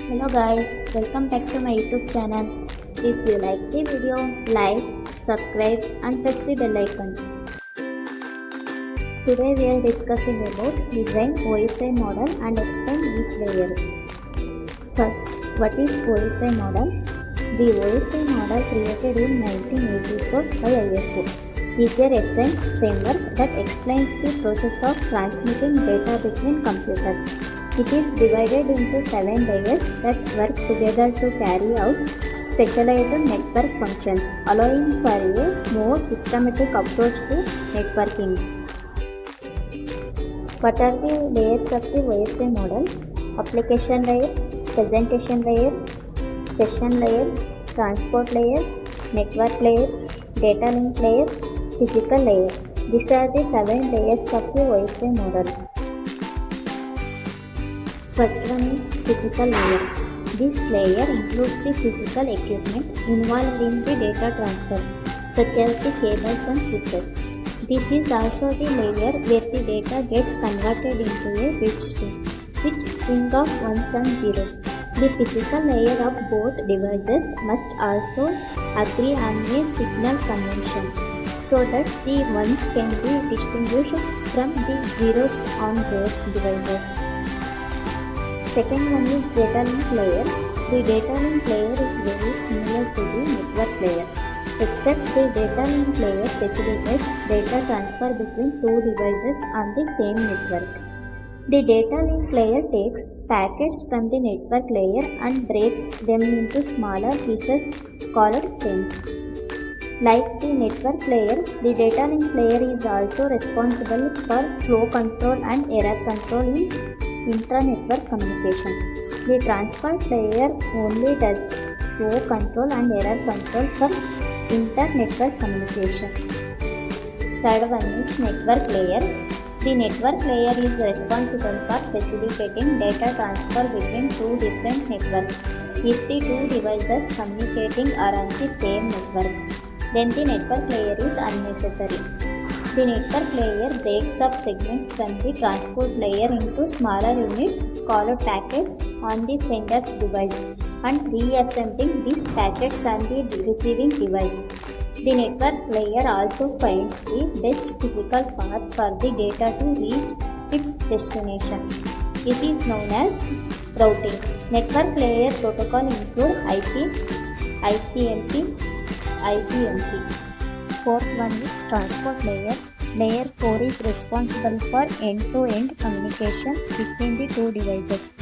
Hello guys, welcome back to my YouTube channel. If you like the video, like, subscribe and press the bell icon. Today we are discussing about design OSI model and explain each layer. First, what is OSI model? The OSI model created in 1984 by ISO is a reference framework that explains the process of transmitting data between computers. It is divided into 7 layers that work together to carry out specialized network functions, allowing for a more systematic approach to networking. What are the layers of the OSI model? Application layer, presentation layer, session layer, transport layer, network layer, data link layer, physical layer. These are the 7 layers of the OSI model. First one is physical layer. This layer includes the physical equipment involved in the data transfer, such as the cables and switches. This is also the layer where the data gets converted into a bit string of ones and zeros. The physical layer of both devices must also agree on a signal convention, so that the ones can be distinguished from the zeros on both devices. Second one is data link layer. The data link layer is very similar to the network layer, except the data link layer facilitates data transfer between two devices on the same network. The data link layer takes packets from the network layer and breaks them into smaller pieces called frames. Like the network layer, the data link layer is also responsible for flow control and error control in intra-network communication. The transport layer only does flow control and error control for inter-network communication. Third one is network layer. The network layer is responsible for facilitating data transfer between two different networks. If the two devices communicating are on the same network, then the network layer is unnecessary. The network layer breaks up segments from the transport layer into smaller units called packets on the sender's device and reassembling these packets on the receiving device. The network layer also finds the best physical path for the data to reach its destination. It is known as routing. Network layer protocol include IP, ICMP, IGMP. Fourth one is transport layer. Layer 4 is responsible for end-to-end communication between the two devices.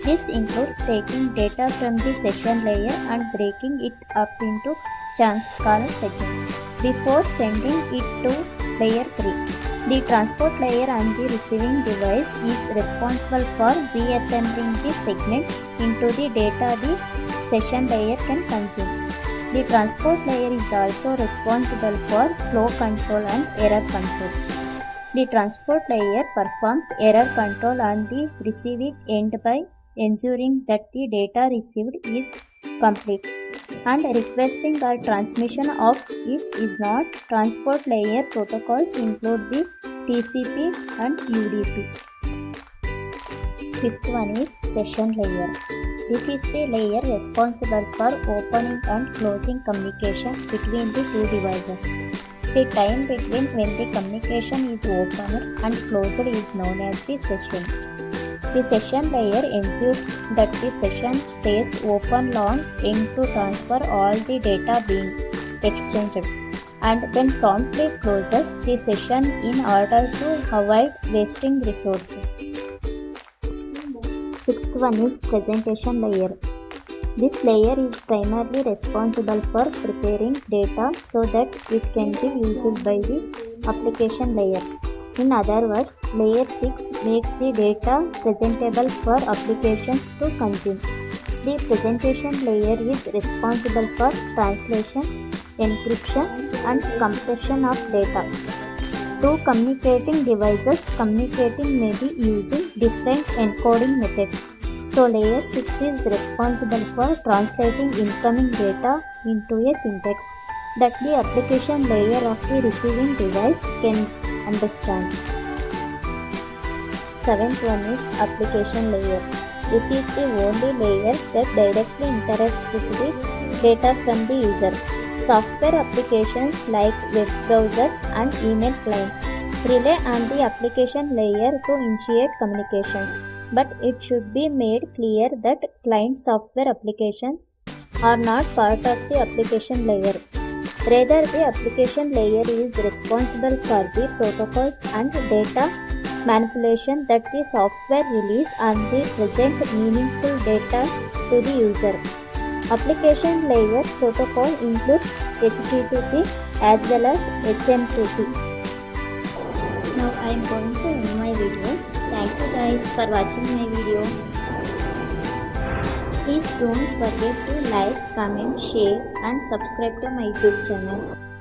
This includes taking data from the session layer and breaking it up into chunks called segments before sending it to layer 3. The transport layer on the receiving device is responsible for reassembling the segment into the data the session layer can consume. The transport layer is also responsible for flow control and error control. The transport layer performs error control on the receiving end by ensuring that the data received is complete and requesting or transmission of it is not. Transport layer protocols include the TCP and UDP. Fifth one is session layer. This is the layer responsible for opening and closing communication between the two devices. The time between when the communication is opened and closed is known as the session. The session layer ensures that the session stays open long enough to transfer all the data being exchanged, and then promptly closes the session in order to avoid wasting resources. Sixth one is presentation layer. This layer is primarily responsible for preparing data so that it can be used by the application layer. In other words, layer 6 makes the data presentable for applications to consume. The presentation layer is responsible for translation, encryption, and compression of data. Two communicating devices communicating may be using different encoding methods. So layer 6 is responsible for translating incoming data into a syntax that the application layer of the receiving device can understand. Seventh one is application layer. This is the only layer that directly interacts with the data from the user. Software applications like web browsers and email clients rely on the application layer to initiate communications, but it should be made clear that client software applications are not part of the application layer. Rather, the application layer is responsible for the protocols and data manipulation that the software release and the present meaningful data to the user. Application layer protocol includes HTTP as well as SMTP. Now I am going to end my video. Thank you guys for watching my video. Please don't forget to like, comment, share and subscribe to my YouTube channel.